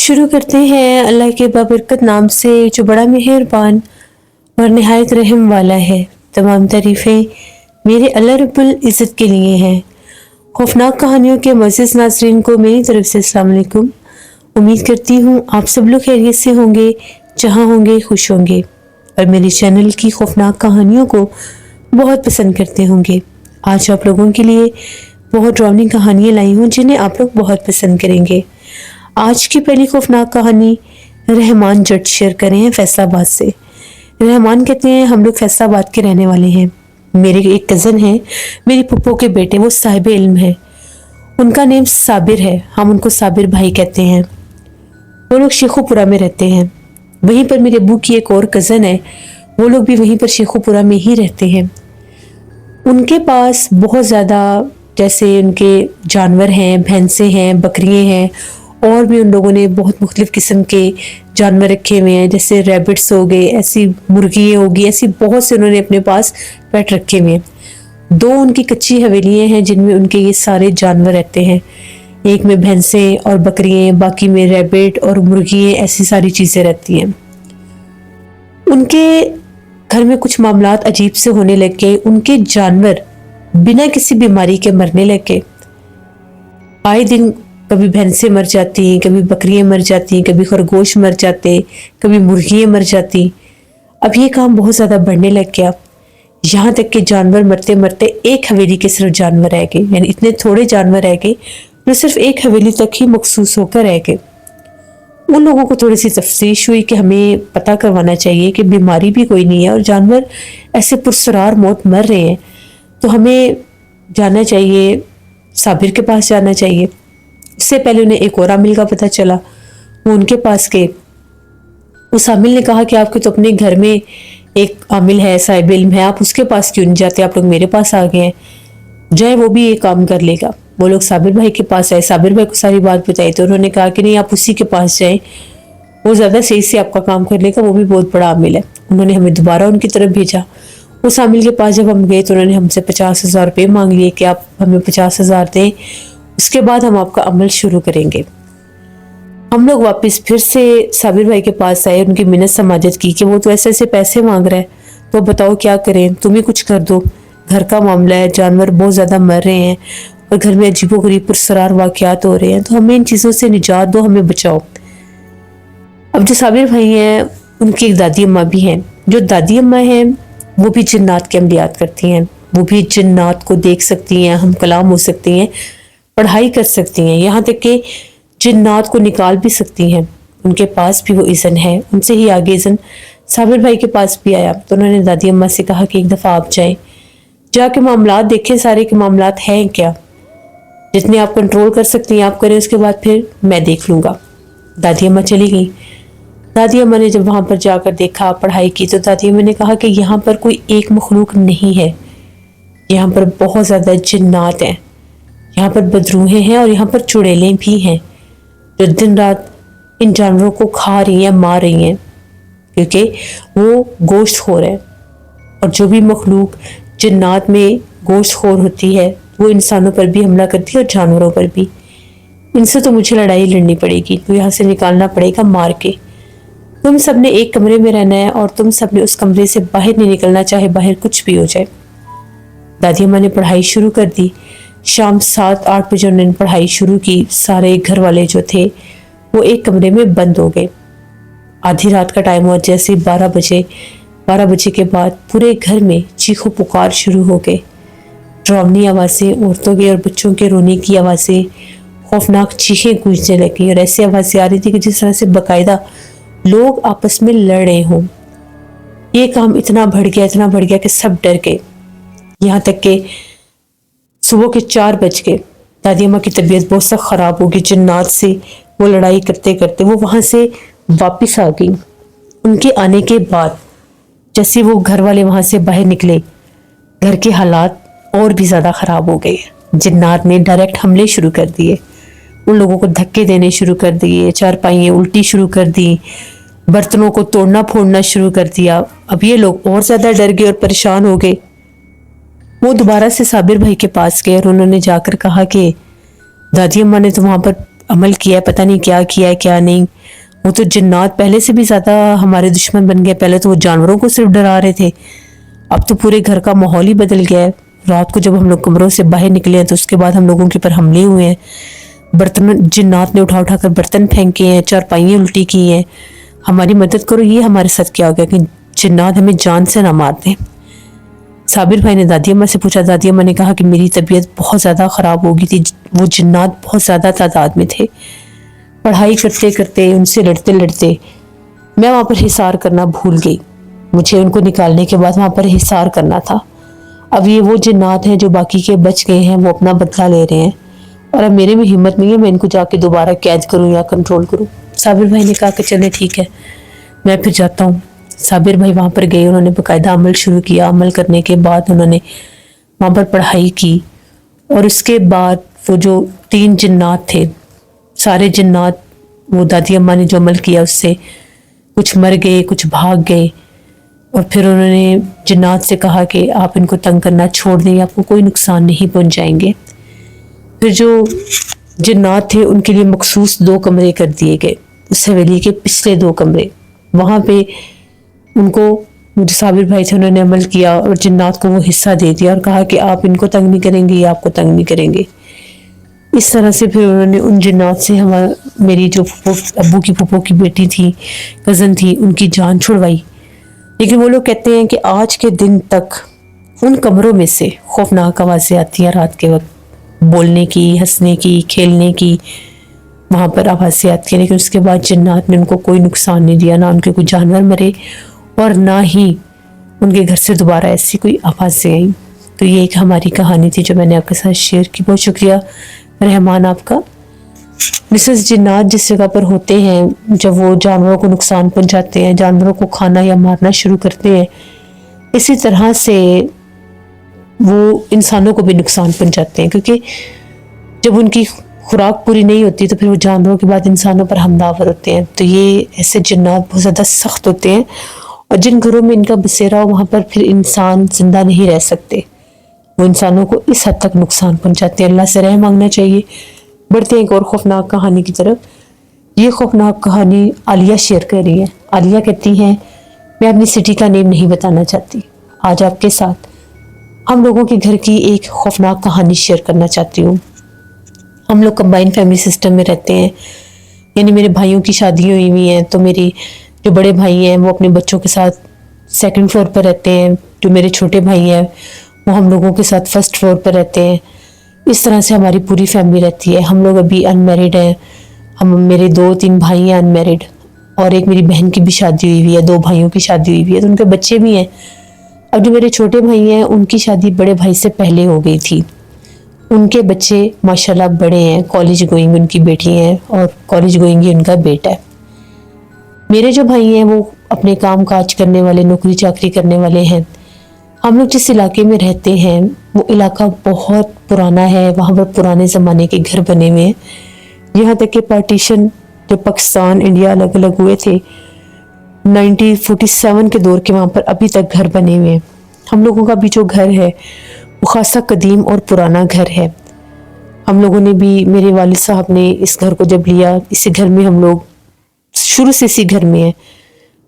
شروع کرتے ہیں اللہ کے بابرکت نام سے جو بڑا مہربان اور نہایت رحم والا ہے۔ تمام تعریفیں میرے اللہ رب العزت کے لیے ہیں۔ خوفناک کہانیوں کے معزز ناظرین کو میری طرف سے السلام علیکم۔ امید کرتی ہوں آپ سب لوگ خیریت سے ہوں گے، جہاں ہوں گے خوش ہوں گے، اور میرے چینل کی خوفناک کہانیوں کو بہت پسند کرتے ہوں گے۔ آج آپ لوگوں کے لیے بہت ڈراؤنی کہانیاں لائی ہوں جنہیں آپ لوگ بہت پسند کریں گے۔ آج کی پہلی خوفناک کہانی رحمان جٹ شیئر کرے ہیں فیصل آباد سے۔ رحمان کہتے ہیں ہم لوگ فیصل آباد کے رہنے والے ہیں۔ میرے ایک کزن ہیں، میری پھپھو کے بیٹے، وہ صاحب علم ہیں۔ ان کا نیم صابر ہے، ہم ان کو صابر بھائی کہتے ہیں۔ وہ لوگ شیخو پورہ میں رہتے ہیں۔ وہیں پر میرے ابو کی ایک اور کزن ہے، وہ لوگ بھی وہیں پر شیخو پورہ میں ہی رہتے ہیں۔ ان کے پاس بہت زیادہ جیسے ان کے جانور ہیں، بھینسیں ہیں، بکریاں ہیں، اور بھی ان لوگوں نے بہت مختلف قسم کے جانور رکھے ہوئے ہیں، جیسے ریبٹس ہو گئے، ایسی مرغیاں ہوگی، ایسی بہت سے انہوں نے اپنے پاس پیٹ رکھے ہوئے ہیں۔ 2 ان کی کچی حویلیاں ہیں جن میں ان کے یہ سارے جانور رہتے ہیں۔ ایک میں بھینسیں اور بکریاں، باقی میں ریبٹ اور مرغیاں، ایسی ساری چیزیں رہتی ہیں۔ ان کے گھر میں کچھ معاملات عجیب سے ہونے لگ گئے۔ ان کے جانور بنا کسی بیماری کے مرنے لگ گئے۔ آئے دن کبھی بھینسیں مر جاتی، کبھی بکریاں مر جاتی، کبھی خرگوش مر جاتے، کبھی مرغیاں مر جاتی۔ اب یہ کام بہت زیادہ بڑھنے لگ گیا، یہاں تک کہ جانور مرتے مرتے ایک حویلی کے صرف جانور رہ گئے، یعنی اتنے تھوڑے جانور رہ گئے جو صرف ایک حویلی تک ہی مخصوص ہو کر رہ گئے۔ ان لوگوں کو تھوڑی سی تفتیش ہوئی کہ ہمیں پتہ کروانا چاہیے کہ بیماری بھی کوئی نہیں ہے اور جانور ایسے پرسرار موت مر رہے ہیں، تو ہمیں جانا چاہیے، صابر کے پاس جانا چاہیے۔ اس سے پہلے انہیں ایک اور عامل کا پتہ چلا، وہ ان کے پاس گئے۔ اس عامل نے کہا کہ آپ کے تو اپنے گھر میں ایک عامل ہے، صاحب علم ہے، آپ اس کے پاس کیوں نہیں جاتے، آپ لوگ میرے پاس آ گئے ہیں، جائے وہ بھی یہ کام کر لے گا۔ وہ لوگ صابر بھائی کے پاس آئے، صابر بھائی کو ساری بات بتائی تو انہوں نے کہا کہ نہیں، آپ اسی کے پاس جائیں، وہ زیادہ صحیح سے آپ کا کام کر لے گا، وہ بھی بہت بڑا عامل ہے۔ انہوں نے ہمیں دوبارہ ان کی طرف بھیجا۔ اس عامل کے پاس جب ہم گئے تو انہوں نے ہم سے 50,000 روپے مانگ لیے کہ آپ ہمیں 50,000 دیں، اس کے بعد ہم آپ کا عمل شروع کریں گے۔ ہم لوگ واپس پھر سے صابر بھائی کے پاس آئے، ان کی منت سماجت کی کہ وہ تو ایسے ایسے پیسے مانگ رہا ہے، تو بتاؤ کیا کریں، تم ہی کچھ کر دو، گھر کا معاملہ ہے، جانور بہت زیادہ مر رہے ہیں اور گھر میں عجیب و غریب پرسرار واقعات ہو رہے ہیں، تو ہمیں ان چیزوں سے نجات دو، ہمیں بچاؤ۔ اب جو صابر بھائی ہیں ان کی ایک دادی اماں بھی ہیں، جو دادی اماں ہیں وہ بھی جنات کے عملیات کرتی ہیں، وہ بھی جنات کو دیکھ سکتی ہیں، ہم کلام ہو سکتی ہیں، پڑھائی کر سکتی ہیں، یہاں تک کہ جنات کو نکال بھی سکتی ہیں۔ ان کے پاس بھی وہ اذن ہے، ان سے ہی آگے اذن صابر بھائی کے پاس بھی آیا، تو انہوں نے دادی اماں سے کہا کہ ایک دفعہ آپ جائیں، جا کے معاملات دیکھیں، سارے کے معاملات ہیں کیا، جتنے آپ کنٹرول کر سکتی ہیں آپ کریں، اس کے بعد پھر میں دیکھ لوں گا۔ دادی اماں چلی گئی۔ دادی اماں نے جب وہاں پر جا کر دیکھا، پڑھائی کی، تو دادی اماں نے کہا کہ یہاں پر کوئی ایک مخلوق نہیں ہے، یہاں پر بہت زیادہ جنات ہیں، یہاں پر بدروحیں ہیں، اور یہاں پر چڑیلیں بھی ہیں جو دن رات ان جانوروں کو کھا رہی ہیں، مار رہی ہیں، کیونکہ وہ گوشت خور ہے، اور جو بھی مخلوق جنات میں گوشت خور ہوتی ہے وہ انسانوں پر بھی حملہ کرتی ہے اور جانوروں پر بھی۔ ان سے تو مجھے لڑائی لڑنی پڑے گی، تو یہاں سے نکالنا پڑے گا مار کے۔ تم سب نے ایک کمرے میں رہنا ہے اور تم سب نے اس کمرے سے باہر نہیں نکلنا، چاہے باہر کچھ بھی ہو جائے۔ دادی اماں نے پڑھائی شروع کر دی۔ شام 7-8 بجے انہوں نے پڑھائی شروع کی۔ سارے گھر والے جو تھے وہ ایک کمرے میں بند ہو گئے۔ آدھی رات کا ٹائم ہوا، جیسے 12 بجے کے بعد پورے گھر میں چیخو پکار شروع ہو گئے، ڈراؤنی آوازیں، عورتوں کے اور بچوں کے رونے کی آوازیں، خوفناک چیخیں گونجنے لگی، اور ایسی آوازیں آ رہی تھی کہ جس طرح سے باقاعدہ لوگ آپس میں لڑ رہے ہوں۔ یہ کام اتنا بڑھ گیا کہ سب ڈر گئے، یہاں تک کہ صبح کے 4 بج گئے۔ دادی اماں کی طبیعت بہت سخت خراب ہوگی، جنات سے وہ لڑائی کرتے کرتے وہ وہاں سے واپس آ گئی۔ ان کے آنے کے بعد جیسے وہ گھر والے وہاں سے باہر نکلے، گھر کے حالات اور بھی زیادہ خراب ہو گئے۔ جنات نے ڈائریکٹ حملے شروع کر دیے، ان لوگوں کو دھکے دینے شروع کر دیے، چارپائیاں الٹی شروع کر دی، برتنوں کو توڑنا پھوڑنا شروع کر دیا۔ اب یہ لوگ اور زیادہ ڈر گئے اور پریشان ہو گئے۔ وہ دوبارہ سے صابر بھائی کے پاس گئے اور انہوں نے جا کر کہا کہ دادی اماں نے تو وہاں پر عمل کیا ہے، پتہ نہیں کیا کیا ہے کیا نہیں، وہ تو جنات پہلے سے بھی زیادہ ہمارے دشمن بن گئے. پہلے تو وہ جانوروں کو صرف ڈرا رہے تھے, اب تو پورے گھر کا ماحول ہی بدل گیا ہے. رات کو جب ہم لوگ کمروں سے باہر نکلے ہیں تو اس کے بعد ہم لوگوں کے اوپر حملے ہوئے ہیں. برتن جنات نے اٹھا اٹھا کر برتن پھینکے ہیں, چارپائیاں الٹی کی ہیں. ہماری مدد کرو. یہ ہمارے ساتھ کیا ہو گیا کہ جنات ہمیں جان سے نہ مار دیں. صابر بھائی نے دادی اماں سے پوچھا. دادی اماں نے کہا کہ میری طبیعت بہت زیادہ خراب ہو گئی تھی, وہ جنات بہت زیادہ تعداد میں تھے. پڑھائی کرتے کرتے ان سے لڑتے لڑتے میں وہاں پر حصار کرنا بھول گئی. مجھے ان کو نکالنے کے بعد وہاں پر حصار کرنا تھا. اب یہ وہ جنات ہیں جو باقی کے بچ گئے ہیں, وہ اپنا بدلہ لے رہے ہیں, اور اب میرے میں ہمت نہیں ہے میں ان کو جا کے دوبارہ قید کروں یا کنٹرول کروں. صابر بھائی نے کہا کہ چلے ٹھیک ہے, میں پھر جاتا ہوں. صابر بھائی وہاں پر گئے, انہوں نے باقاعدہ عمل شروع کیا. عمل کرنے کے بعد انہوں نے وہاں پر پڑھائی کی, اور اس کے بعد وہ جو 3 جنات تھے, سارے جنات وہ دادی اماں نے جو عمل کیا اس سے کچھ مر گئے, کچھ بھاگ گئے. اور پھر انہوں نے جنات سے کہا کہ آپ ان کو تنگ کرنا چھوڑ دیں, آپ کو کوئی نقصان نہیں پہنچائیں گے. پھر جو جنات تھے ان کے لیے مخصوص 2 کمرے کر دیے گئے, اس حویلی کے پچھلے 2 کمرے. وہاں پہ ان کو جو صابر بھائی تھے انہوں نے عمل کیا اور جنات کو وہ حصہ دے دیا اور کہا کہ آپ ان کو تنگ نہیں کریں گے, یا آپ کو تنگ نہیں کریں گے. اس طرح سے پھر انہوں نے ان جنات سے میری جو ابو کی پھپھو کی بیٹی تھی, کزن تھی, ان کی جان چھڑوائی. لیکن وہ لوگ کہتے ہیں کہ آج کے دن تک ان کمروں میں سے خوفناک آوازیں آتی ہیں رات کے وقت, بولنے کی, ہنسنے کی, کھیلنے کی, وہاں پر آوازیں آتی ہیں. لیکن اس کے بعد جنات نے ان کو کوئی نقصان نہیں دیا, نہ ان کے کوئی جانور مرے اور نہ ہی ان کے گھر سے دوبارہ ایسی کوئی آوازیں آئیں. تو یہ ایک ہماری کہانی تھی جو میں نے آپ کے ساتھ شیئر کی. بہت شکریہ رحمان آپ کا. مسز جنات جس جگہ پر ہوتے ہیں, جب وہ جانوروں کو نقصان پہنچاتے ہیں, جانوروں کو کھانا یا مارنا شروع کرتے ہیں, اسی طرح سے وہ انسانوں کو بھی نقصان پہنچاتے ہیں. کیونکہ جب ان کی خوراک پوری نہیں ہوتی تو پھر وہ جانوروں کے بعد انسانوں پر حملہ آور ہوتے ہیں. تو یہ ایسے جنات بہت زیادہ سخت ہوتے ہیں, اور جن گھروں میں ان کا بسیرا ہو وہاں پر پھر انسان زندہ نہیں رہ سکتے. وہ انسانوں کو اس حد تک نقصان پہنچاتے ہیں. اللہ سے رحم مانگنا چاہیے. بڑھتے ہیں ایک اور خوفناک کہانی کی طرف. یہ خوفناک کہانی عالیہ شیئر کر رہی ہے. عالیہ کہتی ہیں میں اپنی سٹی کا نیم نہیں بتانا چاہتی. آج آپ کے ساتھ ہم لوگوں کے گھر کی ایک خوفناک کہانی شیئر کرنا چاہتی ہوں. ہم لوگ کمبائن فیملی سسٹم میں رہتے ہیں, یعنی میرے بھائیوں کی شادی ہوئی ہوئی ہیں, تو میری جو بڑے بھائی ہیں وہ اپنے بچوں کے ساتھ 2nd فلور پر رہتے ہیں. جو میرے چھوٹے بھائی ہیں وہ ہم لوگوں کے ساتھ 1st فلور پر رہتے ہیں. اس طرح سے ہماری پوری فیملی رہتی ہے. ہم لوگ ابھی ان میرڈ ہیں. میرے 2-3 بھائی ہیں ان میرڈ, اور ایک میری بہن کی بھی شادی ہوئی ہوئی ہے, 2 بھائیوں کی شادی ہوئی ہوئی ہے, تو ان کے بچے بھی ہیں. اب جو میرے چھوٹے بھائی ہیں ان کی شادی بڑے بھائی سے پہلے ہو گئی تھی. ان کے بچے ماشاءاللہ بڑے ہیں, کالج گوئنگ ان کی بیٹی ہیں, اور کالج گوئنگ ہی ان کا بیٹا ہے. میرے جو بھائی ہیں وہ اپنے کام کاج کرنے والے, نوکری چاکری کرنے والے ہیں. ہم لوگ جس علاقے میں رہتے ہیں وہ علاقہ بہت پرانا ہے. وہاں پر پرانے زمانے کے گھر بنے ہوئے ہیں. یہاں تک کہ پارٹیشن جب پاکستان انڈیا الگ الگ ہوئے تھے 1947 کے دور کے, وہاں پر ابھی تک گھر بنے ہوئے ہیں. ہم لوگوں کا بھی جو گھر ہے وہ خاصا قدیم اور پرانا گھر ہے. ہم لوگوں نے بھی, میرے والد صاحب نے اس گھر کو جب لیا, اسی گھر میں ہم لوگ شروع سے اسی گھر میں ہیں.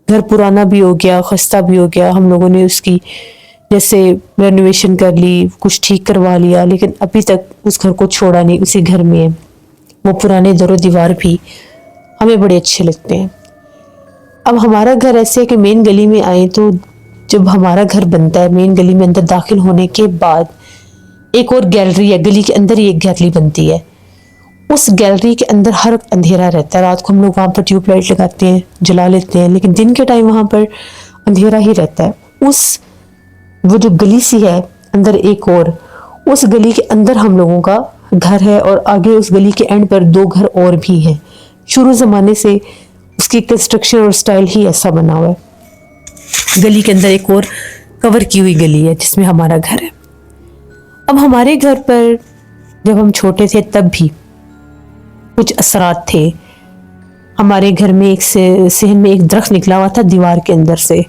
گھر پرانا بھی ہو گیا, خستہ بھی ہو گیا. ہم لوگوں نے اس کی جیسے رینوویشن کر لی, کچھ ٹھیک کروا لیا, لیکن ابھی تک اس گھر کو چھوڑا نہیں, اسی گھر میں ہے. وہ پرانے در و دیوار بھی ہمیں بڑے اچھے لگتے ہیں. اب ہمارا گھر ایسے ہے کہ مین گلی میں آئے تو جب ہمارا گھر بنتا ہے مین گلی میں اندر داخل ہونے کے بعد ایک اور گیلری ہے, گلی کے اندر ہی ایک گیلری بنتی ہے. اس گیلری کے اندر ہر وقت اندھیرا رہتا ہے. رات کو ہم لوگ وہاں پر ٹیوب لائٹ لگاتے ہیں, جلا لیتے ہیں, لیکن دن کے ٹائم وہاں پر اندھیرا ہی رہتا ہے. وہ جو گلی سی ہے اندر ایک اور, اس گلی کے اندر ہم لوگوں کا گھر ہے, اور آگے اس گلی کے اینڈ پر 2 گھر اور بھی ہیں. شروع زمانے سے اس کی کنسٹرکشن اور سٹائل ہی ایسا بنا ہوا ہے. گلی کے اندر ایک اور کور کی ہوئی گلی ہے جس میں ہمارا گھر ہے. اب ہمارے گھر پر جب ہم چھوٹے تھے تب بھی کچھ اثرات تھے. ہمارے گھر میں ایک صحن میں ایک درخت نکلا ہوا تھا دیوار کے اندر سے.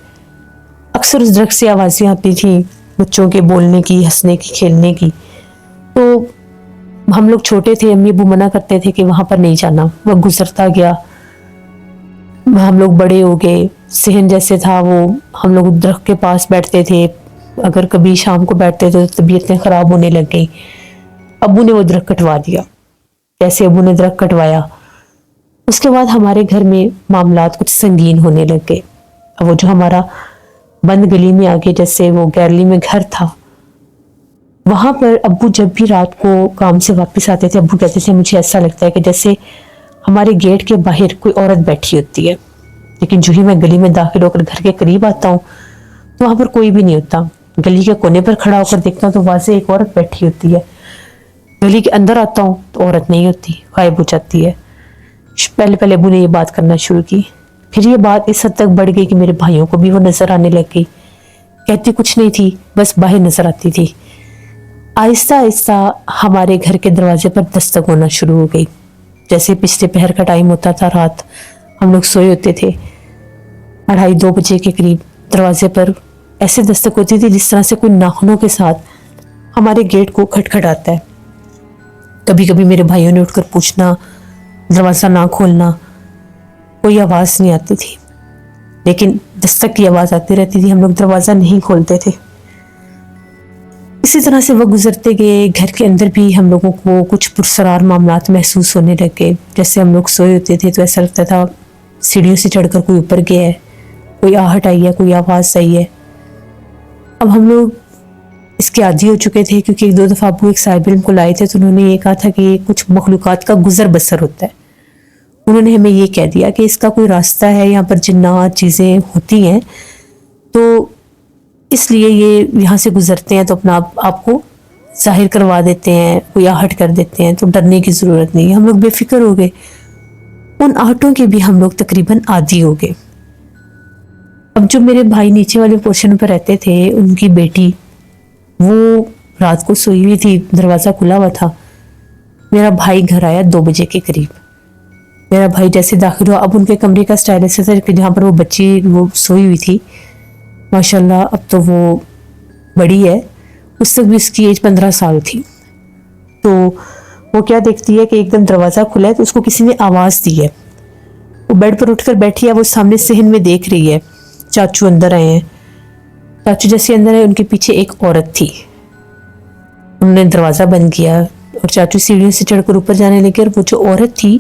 اکثر اس درخت سے آوازیں آتی تھیں بچوں کے بولنے کی, ہنسنے کی, کھیلنے کی. تو ہم لوگ چھوٹے تھے, امی ابو منع کرتے تھے کہ وہاں پر نہیں جانا. وہ گزرتا گیا, ہم لوگ بڑے ہو گئے، صحن جیسے تھا وہ ہم لوگ درخت کے پاس بیٹھتے تھے، اگر کبھی شام کو بیٹھتے تھے تو طبیعتیں خراب ہونے لگ گئی، ابو نے وہ درخت کٹوا دیا۔ جیسے ابو نے درخت کٹوایا اس کے بعد ہمارے گھر میں معاملات کچھ سنگین ہونے لگ گئے۔ وہ جو ہمارا بند گلی میں آگے جیسے وہ گیرلی میں گھر تھا، وہاں پر ابو جب بھی رات کو کام سے واپس آتے تھے، ابو کہتے تھے مجھے ایسا لگتا ہے کہ جیسے ہمارے گیٹ کے باہر کوئی عورت بیٹھی ہوتی ہے، لیکن جو ہی میں گلی میں داخل ہو کر گھر کے قریب آتا ہوں تو وہاں پر کوئی بھی نہیں ہوتا۔ گلی کے کونے پر کھڑا ہو کر دیکھتا ہوں تو واضح ایک عورت بیٹھی ہوتی ہے، گلی کے اندر آتا ہوں تو عورت نہیں ہوتی، غائب ہو جاتی ہے۔ پہلے ابو نے یہ بات کرنا شروع کی، پھر یہ بات اس حد تک بڑھ گئی کہ میرے بھائیوں کو بھی وہ نظر آنے لگ گئی۔ کہتی کچھ نہیں تھی، بس باہر نظر آتی تھی۔ آہستہ آہستہ ہمارے گھر کے دروازے پر دستک ہونا شروع ہو گئی، جیسے پچھلے پہر کا ٹائم ہوتا تھا، رات ہم لوگ سوئے ہوتے تھے، 2:30 بجے کے قریب دروازے پر ایسے دستک ہوتی تھی جس طرح سے کوئی ناخنوں کے ساتھ ہمارے گیٹ کو کھٹکھٹاتا ہے۔ کبھی کبھی میرے بھائیوں نے اٹھ کر پوچھنا، دروازہ نہ کھولنا، کوئی آواز نہیں آتی تھی، لیکن دستک کی آواز آتی رہتی تھی، ہم لوگ دروازہ نہیں کھولتے تھے۔ اسی طرح سے وہ گزرتے گئے، گھر کے اندر بھی ہم لوگوں کو کچھ پرسرار معاملات محسوس ہونے لگے۔ جیسے ہم لوگ سوئے ہوتے تھے تو ایسا لگتا تھا سیڑھیوں سے چڑھ کر کوئی اوپر گیا ہے، کوئی آہٹ آئی ہے، کوئی آواز آئی ہے۔ اب ہم لوگ اس کے عادی ہو چکے تھے، کیونکہ ایک دو دفعہ ابو ایک صاحب علم کو لائے تھے تو انہوں نے یہ کہا تھا کہ کچھ مخلوقات کا گزر بسر ہوتا ہے۔ انہوں نے ہمیں یہ کہہ دیا کہ اس کا کوئی راستہ ہے، یہاں پر جنات چیزیں ہوتی ہیں، تو اس لیے یہ یہاں سے گزرتے ہیں تو اپنا آپ کو ظاہر کروا دیتے ہیں، کوئی آہٹ کر دیتے ہیں، تو ڈرنے کی ضرورت نہیں ہے۔ ہم لوگ بے فکر ہو گئے، ان آہٹوں کے بھی ہم لوگ تقریباً عادی ہو گئے۔ اب جو میرے بھائی نیچے والے پورشن پر رہتے تھے، ان کی بیٹی وہ رات کو سوئی ہوئی تھی، دروازہ کھلا ہوا تھا۔ میرا بھائی گھر آیا 2 بجے کے قریب۔ میرا بھائی جیسے داخل ہوا، اب ان کے کمرے کا سٹائل ایسا تھا کہ جہاں پر وہ بچی وہ سوئی ہوئی تھی، ماشاءاللہ اب تو وہ بڑی ہے، اس تک بھی اس کی ایج 15 سال تھی۔ تو وہ کیا دیکھتی ہے کہ ایک دم دروازہ کھلا ہے تو اس کو کسی نے آواز دی ہے، وہ بیڈ پر اٹھ کر بیٹھی ہے، وہ سامنے صحن میں دیکھ رہی ہے چاچو اندر آئے ہیں۔ چاچو جیسے اندر آئے، ان کے پیچھے ایک عورت تھی، انہوں نے دروازہ بند کیا اور چاچو سیڑھیوں سے چڑھ کر اوپر جانے لگے، اور وہ جو عورت تھی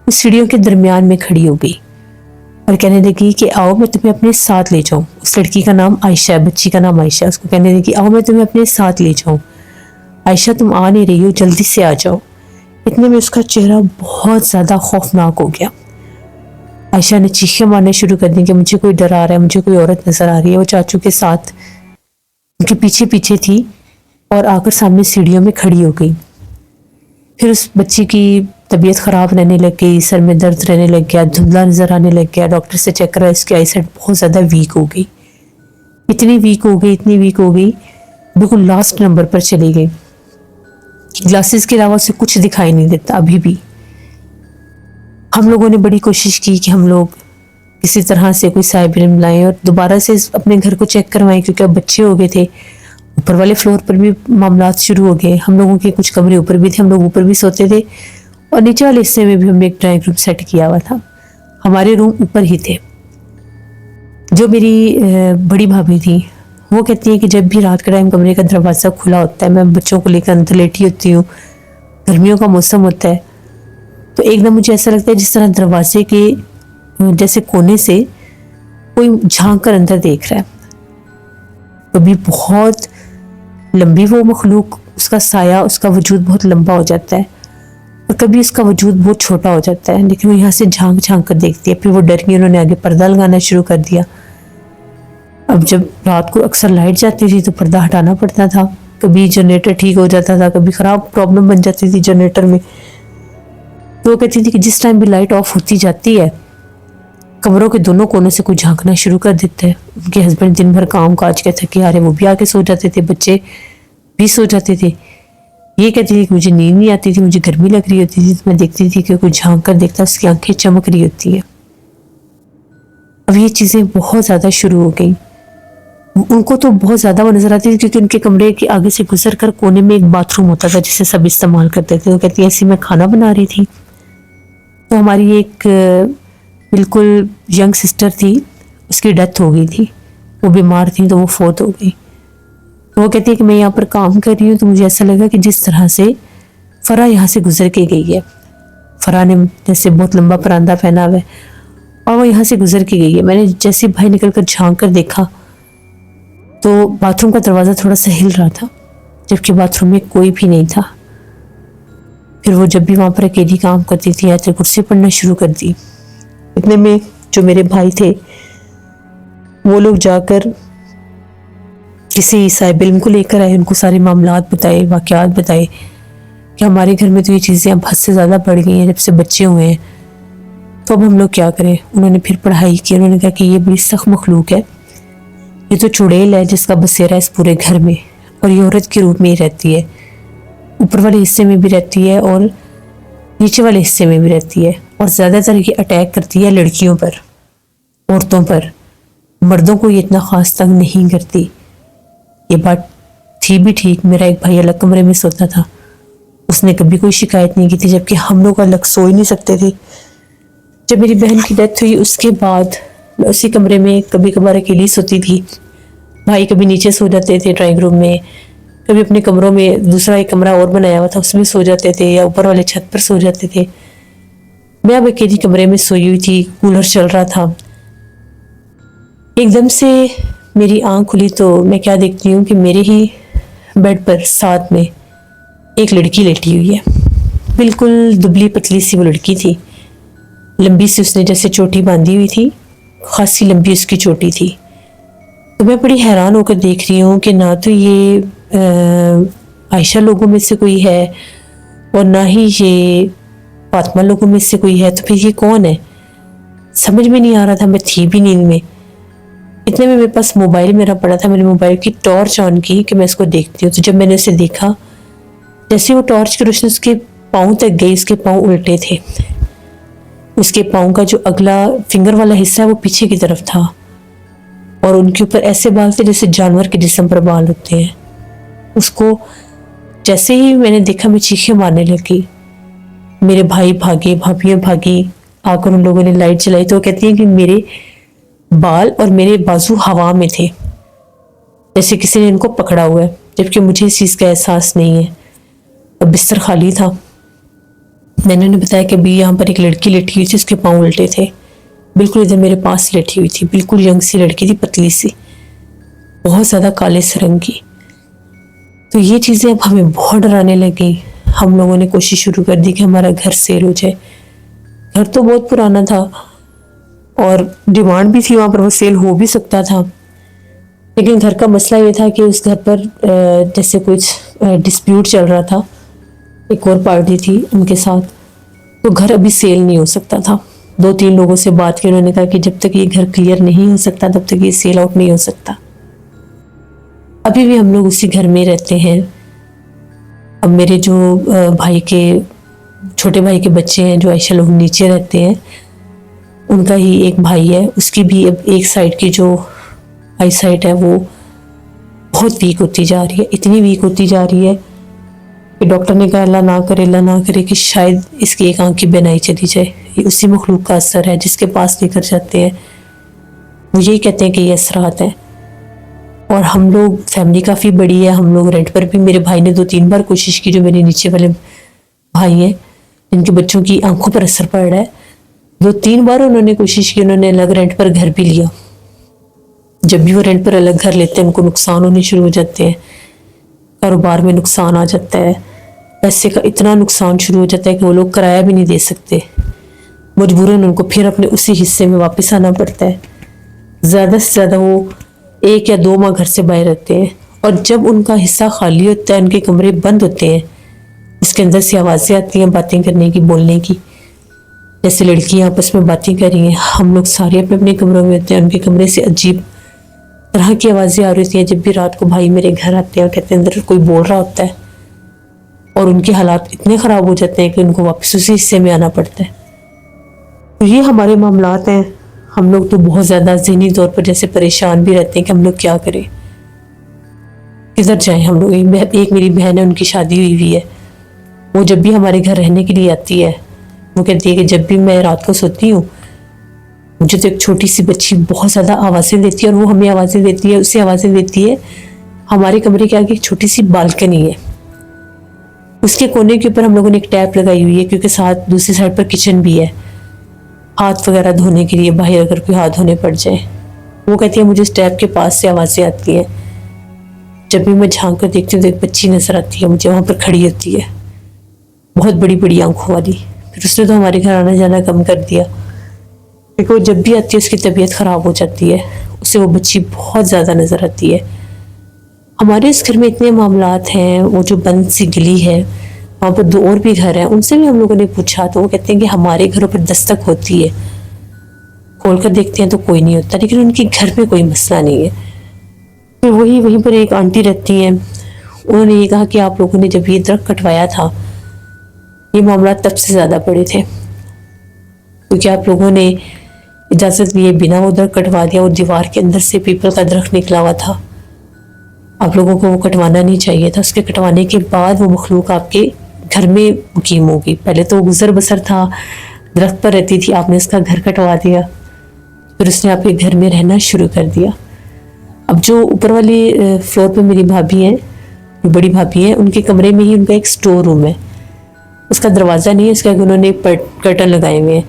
اس سیڑھیوں کے درمیان میں کھڑی ہو گئی اور کہنے لگی کہ آؤ میں تمہیں اپنے ساتھ لے جاؤں۔ اس لڑکی کا نام عائشہ ہے، بچی کا نام عائشہ، اس کو کہنے لگی آؤ میں تمہیں اپنے ساتھ لے جاؤں، عائشہ تم آ نہیں رہی ہو، جلدی سے آ جاؤ۔ اتنے میں اس کا چہرہ بہت زیادہ خوفناک ہو گیا۔ عائشہ نے چیخیں مارنے شروع کر دی کہ مجھے کوئی ڈرا رہا ہے، مجھے کوئی عورت نظر آ رہی ہے۔ وہ چاچو کے ساتھ ان کے پیچھے پیچھے تھی اور آ کر سامنے سیڑھیوں میں کھڑی ہو گئی۔ پھر اس بچی کی طبیعت خراب رہنے لگ گئی، سر میں درد رہنے لگ گیا، دھندلا نظر آنے لگ گیا، ڈاکٹر سے چیک کرا، اس کی آئی سائٹ بہت زیادہ ویک ہو گئی، اتنی ویک ہو گئی بالکل لاسٹ نمبر پر چلی گئی، گلاسز کے علاوہ سے کچھ دکھائی نہیں دیتا ابھی بھی۔ ہم لوگوں نے بڑی کوشش کی کہ ہم لوگ کسی طرح سے کوئی صاحب علم لائیں اور دوبارہ سے اپنے گھر کو چیک کروائیں، کیونکہ اب بچے ہو گئے تھے، اوپر والے فلور پر بھی معاملات شروع ہو گئے، ہم لوگوں کے کچھ کمرے اوپر بھی تھے، ہم لوگ اوپر بھی سوتے تھے، اور نیچے والے حصے میں بھی ہم نے ایک ڈرائنگ روم سیٹ کیا ہوا تھا، ہمارے روم اوپر ہی تھے۔ جو میری بڑی بھابھی تھی وہ کہتی ہیں کہ جب بھی رات کا ٹائم کمرے کا دروازہ کھلا ہوتا ہے، میں بچوں کو لے کر اندر لیٹی ہوتی ہوں، گرمیوں کا موسم ہوتا ہے، تو ایک دم مجھے ایسا لگتا ہے جس طرح دروازے کے جیسے کونے سے کوئی جھانک کر اندر دیکھ رہا ہے۔ کبھی بہت لمبی وہ مخلوق، اس کا سایہ، اس کا وجود بہت لمبا ہو جاتا ہے، اور کبھی اس کا وجود بہت چھوٹا ہو جاتا ہے، لیکن وہ یہاں سے جھانک جھانک کر دیکھتی ہے۔ پھر وہ ڈر گئی، انہوں نے آگے پردہ لگانا شروع کر دیا۔ اب جب رات کو اکثر لائٹ جاتی تھی تو پردہ ہٹانا پڑتا تھا، کبھی جنریٹر ٹھیک ہو جاتا تھا، کبھی خراب پرابلم بن جاتی تھی جنریٹر میں، تو وہ کہتی تھی کہ جس ٹائم بھی لائٹ آف ہوتی جاتی ہے کمروں کے دونوں کونوں سے کوئی جھانکنا شروع کر دیتا ہے۔ ان کے ہسبینڈ دن بھر کام کاج کے تھکے آ رہے، وہ بھی آ کے سو جاتے تھے، بچے بھی سو جاتے تھے۔ یہ کہتی تھی کہ مجھے نیند نہیں آتی تھی، مجھے گرمی لگ رہی ہوتی تھی، تو میں دیکھتی تھی کہ کوئی جھانک کر دیکھتا، اس کی آنکھیں چمک رہی ہوتی ہیں۔ اب یہ چیزیں بہت زیادہ شروع ہو گئیں، ان کو تو بہت زیادہ وہ نظر آتی تھی، کیونکہ ان کے کمرے کے آگے سے گزر کر کونے میں ایک باتھ روم ہوتا تھا جسے سب استعمال کرتے تھے۔ وہ کہتی ایسی میں کھانا بنا رہی تھی تو ہماری ایک بالکل ینگ سسٹر تھی، اس کی ڈیتھ ہو گئی تھی، وہ بیمار تھی تو وہ فوت ہو گئی. وہ کہتی ہے کہ میں یہاں پر کام کر رہی ہوں تو مجھے ایسا لگا کہ جس طرح سے فرح یہاں سے گزر کے گئی ہے، فرح نے جیسے بہت لمبا پراندہ پہنا ہوا ہے اور وہ یہاں سے گزر کے گئی ہے. میں نے جیسے بھائی نکل کر جھانک کر دیکھا تو باتھ روم کا دروازہ تھوڑا سا ہل رہا تھا، جبکہ باتھ روم میں کوئی بھی نہیں تھا. پھر وہ جب بھی وہاں پر اکیلی کام کرتی تھی آیت کرسی پڑھنا شروع کر دی. اتنے میں جو میرے بھائی تھے وہ لوگ جا کر کسی صاحب علم کو لے کر آئے، ان کو سارے معاملات بتائے، واقعات بتائے کہ ہمارے گھر میں تو یہ چیزیں اب حد سے زیادہ بڑھ گئی ہیں جب سے بچے ہوئے ہیں، تو اب ہم لوگ کیا کریں. انہوں نے پھر پڑھائی کی، انہوں نے کہا کہ یہ بڑی سخت مخلوق ہے، یہ تو چڑیل ہے جس کا بسیرا اس پورے گھر میں، اور یہ عورت کے روپ میں ہی رہتی ہے، اوپر والے حصے میں بھی رہتی ہے اور نیچے والے حصے میں بھی رہتی ہے، اور زیادہ تر یہ اٹیک کرتی ہے لڑکیوں پر، عورتوں پر، مردوں کو یہ اتنا خاص تنگ نہیں کرتی. یہ بات تھی بھی ٹھیک. میرا ایک بھائی الگ کمرے میں سوتا تھا، اس نے کبھی کوئی شکایت نہیں کی تھی، جبکہ ہم لوگ الگ سو ہی نہیں سکتے تھے. جب میری بہن کی ڈیتھ ہوئی اس کے بعد میں اسی کمرے میں کبھی کبھار اکیلی سوتی تھی. بھائی کبھی نیچے سو جاتے تھے ڈرائنگ روم میں، کبھی اپنے کمروں میں، دوسرا ایک کمرہ اور بنایا ہوا تھا اس میں سو جاتے تھے، یا اوپر والے چھت پر سو جاتے تھے. میں اب اکیلی کمرے میں سوئی ہوئی تھی، کولر چل رہا تھا. ایک دم سے میری آنکھ کھلی تو میں کیا دیکھتی ہوں کہ میرے ہی بیڈ پر ساتھ میں ایک لڑکی لیٹی ہوئی ہے. بالکل دبلی پتلی سی وہ لڑکی تھی، لمبی سی اس نے جیسے چوٹی باندھی ہوئی تھی، خاصی لمبی اس کی چوٹی تھی. تو میں بڑی حیران ہو کر دیکھ رہی ہوں کہ نہ تو یہ عائشہ لوگوں میں سے کوئی ہے اور نہ ہی یہ فاطمہ لوگوں میں سے کوئی ہے، تو پھر یہ کون ہے؟ سمجھ میں نہیں آ رہا تھا. میں تھی بھی نیند میں. اتنے میں میرے پاس موبائل میرا پڑا تھا، میں نے موبائل کی ٹارچ آن کی کہ میں اس کو دیکھتی ہوں. تو جب میں نے اسے دیکھا، جیسے وہ ٹارچ کی روشنی اس کے پاؤں تک گئی، اس کے پاؤں الٹے تھے. اس کے پاؤں کا جو اگلا فنگر والا حصہ ہے وہ پیچھے کی طرف تھا، اور ان کے اوپر ایسے بال تھے جیسے جانور کے جسم پر بال ہوتے ہیں. اس کو جیسے ہی میں نے دیکھا میں چیخیں مارنے لگی. میرے بھائی بھاگے، بھابھیاں بھاگی، آ کر ان لوگوں نے لائٹ جلائی. تو وہ کہتی ہیں کہ میرے بال اور میرے بازو ہوا میں تھے، جیسے کسی نے ان کو پکڑا ہوا ہے، جبکہ مجھے اس چیز کا احساس نہیں ہے. اور بستر خالی تھا. میں نے انہیں بتایا کہ ابھی یہاں پر ایک لڑکی لیٹی ہوئی تھی، اس کے پاؤں الٹے تھے، بالکل ادھر میرے پاس لیٹی ہوئی تھی. بالکل ینگ سی لڑکی تھی، پتلی سی، بہت زیادہ کالے سے رنگ کی. تو یہ چیزیں اب ہمیں بہت ڈرانے لگیں. ہم لوگوں نے کوشش شروع کر دی کہ ہمارا گھر سیل ہو جائے. گھر تو بہت پرانا تھا اور ڈیمانڈ بھی تھی وہاں پر، وہ سیل ہو بھی سکتا تھا، لیکن گھر کا مسئلہ یہ تھا کہ اس گھر پر جیسے کچھ ڈسپیوٹ چل رہا تھا ایک اور پارٹی تھی ان کے ساتھ، تو گھر ابھی سیل نہیں ہو سکتا تھا. 2-3 لوگوں سے بات کی، انہوں نے کہا کہ جب تک یہ گھر کلیئر نہیں ہو سکتا تب تک یہ سیل آؤٹ نہیں ہو سکتا. ابھی بھی ہم لوگ اسی گھر میں رہتے ہیں. اب میرے جو بھائی کے چھوٹے بھائی کے بچے ہیں جو عائشہ لوگ نیچے رہتے ہیں، ان کا ہی ایک بھائی ہے، اس کی بھی اب ایک سائڈ کی جو آئی سائٹ ہے وہ بہت ویک ہوتی جا رہی ہے. اتنی ویک ہوتی جا رہی ہے کہ ڈاکٹر نے کہا اللہ نہ کرے کہ شاید اس کی ایک آنکھ کی بینائی چلی جائے. یہ اسی مخلوق کا اثر ہے. جس کے پاس لے کر جاتے ہیں وہ یہی کہتے ہیں کہ یہ اثرات ہیں. اور ہم لوگ فیملی کافی بڑی ہے، ہم لوگ رینٹ پر بھی، میرے بھائی نے 2-3 بار کوشش کی، جو میرے نیچے والے بھائی ہیں جن کے بچوں کی آنکھوں پر اثر پڑ رہا ہے، 2-3 بار انہوں نے کوشش کی. انہوں نے الگ رینٹ پر گھر بھی لیا. جب بھی وہ رینٹ پر الگ گھر لیتے ہیں ان کو نقصان ہونے شروع ہو جاتے ہیں، کاروبار میں نقصان آ جاتا ہے، پیسے کا اتنا نقصان شروع ہو جاتا ہے کہ وہ لوگ کرایہ بھی نہیں دے سکتے. مجبوراً ان کو پھر اپنے اسی حصے میں واپس آنا پڑتا ہے. زیادہ سے زیادہ وہ 1 یا 2 ماہ گھر سے باہر رہتے ہیں، اور جب ان کا حصہ خالی ہوتا ہے، ان کے کمرے بند ہوتے ہیں، اس کے اندر سے آوازیں آتی ہیں باتیں کرنے کی، بولنے کی، جیسے لڑکیاں آپس میں باتیں کر رہی ہیں. ہم لوگ سارے اپنے اپنے کمروں میں ہوتے ہیں. ان کے کمرے سے عجیب طرح کی آوازیں آ رہی ہوتی ہیں. جب بھی رات کو بھائی میرے گھر آتے ہیں اور کہتے ہیں اندر کوئی بول رہا ہوتا ہے، اور ان کے حالات اتنے خراب ہو جاتے ہیں کہ ان کو واپس اسی حصے میں آنا پڑتا ہے. تو یہ ہمارے معاملات ہیں. ہم لوگ تو بہت زیادہ ذہنی طور پر جیسے پریشان بھی رہتے ہیں کہ ہم لوگ کیا کریں، کدھر جائیں ہم لوگ. ایک میری بہن ہے، ان کی شادی ہوئی ہے. وہ جب بھی ہمارے گھر رہنے کے لیے آتی ہے وہ کہتی ہے کہ جب بھی میں رات کو سوتی ہوں مجھے تو ایک چھوٹی سی بچی بہت زیادہ آوازیں دیتی ہے، اور وہ ہمیں آوازیں دیتی ہے، اسے آوازیں دیتی ہے۔ ہمارے کمرے کے آگے ایک چھوٹی سی بالکنی ہے، اس کے کونے کے اوپر ہم لوگوں نے ایک ٹیپ لگائی ہوئی ہے، کیونکہ ساتھ دوسری سائڈ پر کچن بھی ہے، ہاتھ وغیرہ دھونے کے لیے باہر اگر کوئی ہاتھ دھونے پڑ جائے۔ وہ کہتی ہے مجھے اس ٹیپ کے پاس سے آوازیں آتی ہیں، جب بھی میں جھانک کر دیکھتی ہوں تو ایک بچی نظر آتی ہے مجھے وہاں پر کھڑی ہوتی ہے، بہت بڑی بڑی آنکھوں والی۔ پھر اس نے تو ہمارے گھر آنا جانا کم کر دیا، کیونکہ وہ جب بھی آتی ہے اس کی طبیعت خراب ہو جاتی ہے، اسے وہ بچی بہت زیادہ نظر آتی ہے۔ ہمارے اس گھر میں اتنے معاملات ہیں، وہ جو بند سی گلی ہے وہاں پر 2 اور بھی گھر ہیں، ان سے بھی ہم لوگوں نے پوچھا تو وہ کہتے ہیں کہ ہمارے گھروں پر دستک ہوتی ہے، کھول کر دیکھتے ہیں تو کوئی نہیں ہوتا، لیکن ان کے گھر میں کوئی مسئلہ نہیں ہے۔ پھر وہیں پر ایک آنٹی رہتی ہیں، انہوں نے یہ کہا کہ آپ لوگوں نے جب یہ درخت کٹوایا تھا یہ معاملات تب سے زیادہ بڑے تھے، کیونکہ آپ لوگوں نے اجازت لیے بنا وہ درخت کٹوا دیا، اور دیوار کے اندر سے پیپل کا درخت نکلا ہوا تھا، آپ لوگوں کو وہ کٹوانا نہیں چاہیے تھا۔ اس کے کٹوانے کے بعد وہ مخلوق آپ کے گھر میں مقیم ہوگی، پہلے تو وہ گزر بسر تھا، درخت پر رہتی تھی، آپ نے اس کا گھر کٹوا دیا، پھر اس نے آپ کے گھر میں رہنا شروع کر دیا۔ اب جو اوپر والی فلور پہ میری بھابھی ہیں، بڑی بھابھی ہیں، ان کے کمرے میں ہی ان کا ایک سٹور روم ہے، اس کا دروازہ نہیں ہے، اس کے آگے انہوں نے کرٹن لگائے ہوئے ہیں،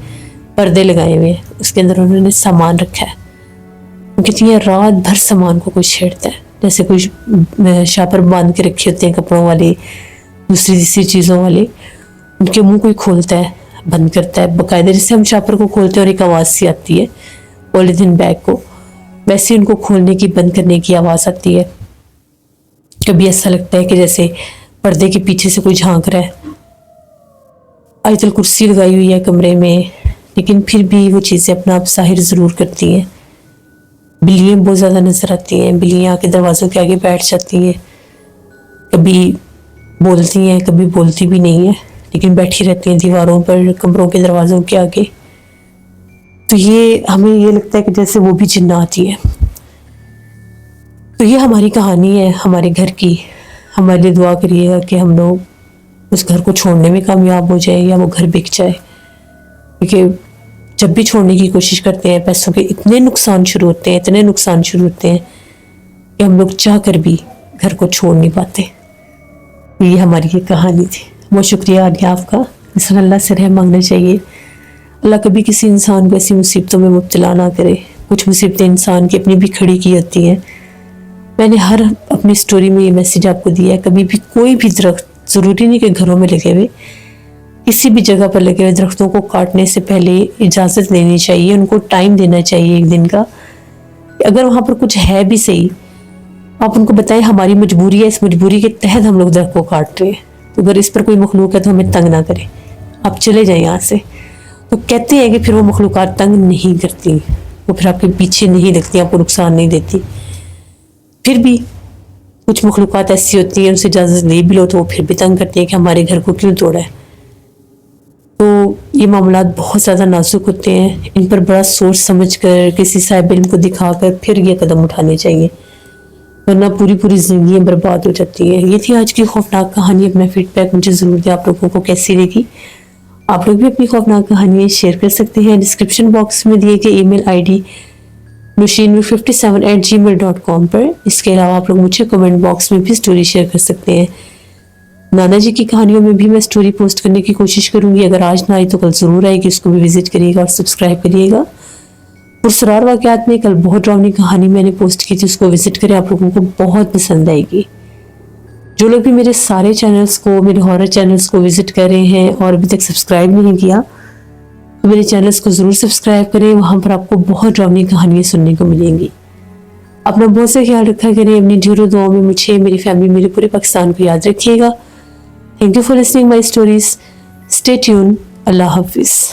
پردے لگائے ہوئے ہیں، اس کے اندر انہوں نے سامان رکھا ہے۔ وہ کہتی ہیں رات بھر سامان کو کوئی چھیڑتا ہے، جیسے کوئی شاپر باندھ کے رکھے ہوتے ہیں کپڑوں والے، دوسری تیسری چیزوں والے، ان کے منہ کوئی کھولتا ہے بند کرتا ہے باقاعدہ، جیسے ہم شاپر کو کھولتے ہیں اور ایک آواز سی آتی ہے پولیتھین بیگ کو، ویسے ان کو کھولنے کی بند کرنے کی آواز آتی ہے۔ کبھی ایسا لگتا ہے کہ جیسے پردے کے پیچھے سے کوئی جھانک رہا ہے۔ آیت الکرسی لگائی ہوئی ہے کمرے میں، لیکن پھر بھی وہ چیزیں اپنا آپ ظاہر ضرور کرتی ہیں۔ بلیاں بہت زیادہ نظر آتی ہیں، بلیاں آ کے دروازوں کے آگے بیٹھ جاتی ہیں، کبھی بولتی ہیں کبھی بولتی بھی نہیں ہیں، لیکن بیٹھی رہتی ہیں دیواروں پر، کمروں کے دروازوں کے آگے۔ تو یہ ہمیں یہ لگتا ہے کہ جیسے وہ بھی جنات ہی ہیں۔ تو یہ ہماری کہانی ہے ہمارے گھر کی۔ ہمارے لیے دعا کریے گا کہ ہم لوگ اس گھر کو چھوڑنے میں کامیاب ہو جائے یا وہ گھر بک جائے، کیونکہ جب بھی چھوڑنے کی کوشش کرتے ہیں پیسوں کے اتنے نقصان شروع ہوتے ہیں کہ ہم لوگ چاہ کر بھی گھر کو چھوڑ نہیں پاتے۔ یہ ہماری یہ کہانی تھی۔ بہت شکریہ عالیہ آپ کا۔ اس میں اللہ سے رحم مانگنا چاہیے، اللہ کبھی کسی انسان کو ایسی مصیبتوں میں مبتلا نہ کرے۔ کچھ مصیبتیں انسان کی اپنی بھی کھڑی کی ہوتی ہیں۔ میں نے ہر اپنی سٹوری میں یہ میسیج آپ کو دیا ہے، کبھی بھی کوئی بھی درخت، ضروری نہیں کہ گھروں میں لگے ہوئے، کسی بھی جگہ پر لگے ہوئے درختوں کو کاٹنے سے پہلے اجازت لینی چاہیے، ان کو ٹائم دینا چاہیے ایک دن کا، کہ اگر وہاں پر کچھ ہے بھی صحیح، آپ ان کو بتائیں ہماری مجبوری ہے، اس مجبوری کے تحت ہم لوگ درخت کو کاٹ رہے ہیں، تو اگر اس پر کوئی مخلوق ہے تو ہمیں تنگ نہ کرے، آپ چلے جائیں یہاں سے۔ تو کہتے ہیں کہ پھر وہ مخلوقات تنگ نہیں کرتی، وہ پھر آپ کے پیچھے نہیں لگتی، آپ کو نقصان نہیں دیتی۔ پھر بھی کچھ مخلوقات ایسی ہوتی ہیں، ان سے اجازت لے بھی لو تو وہ پھر بھی تنگ کرتی ہیں کہ ہمارے گھر کو کیوں توڑا ہے۔ تو یہ معاملات بہت زیادہ نازک ہوتے ہیں، ان پر بڑا سوچ سمجھ کر کسی صاحب علم کو دکھا کر پھر یہ قدم اٹھانے چاہیے، ورنہ پوری زندگیاں برباد ہو جاتی ہیں۔ یہ تھی آج کی خوفناک کہانی۔ اپنا فیڈ بیک مجھے ضرور دیں آپ لوگوں کو کیسی لگی۔ آپ لوگ بھی اپنی خوفناک کہانیاں شیئر کر سکتے ہیں ڈسکرپشن باکس میں دیے گئے ای میل آئی ڈی nushin57@gmail.com پر۔ اس کے علاوہ آپ لوگ مجھے کمنٹ باکس میں بھی سٹوری شیئر کر سکتے ہیں۔ نانا جی کی کہانیوں میں بھی میں سٹوری پوسٹ کرنے کی کوشش کروں گی، اگر آج نہ آئی تو کل ضرور آئے گی، اس کو بھی وزٹ کریے گا اور سبسکرائب کریے گا۔ پرسرار واقعات میں کل بہت ڈراؤنی کہانی میں نے پوسٹ کی تھی، اس کو وزٹ کریں، آپ لوگوں کو بہت پسند آئے گی۔ جو لوگ بھی میرے سارے چینلز کو، میرے ہارر چینلز کو وزٹ کر رہے ہیں اور ابھی تک سبسکرائب نہیں کیا، تو میرے چینلز کو ضرور سبسکرائب کریں، وہاں پر آپ کو بہت ڈراؤنی کہانیاں سننے کو ملیں گی۔ اپنا بہت سے خیال رکھا کریں، اپنی ڈھیروں دعاؤں میں مجھے، میری فیملی، میرے پورے پاکستان کو یاد رکھیے گا۔ Thank you for listening my stories. Stay tuned. Allah Hafiz.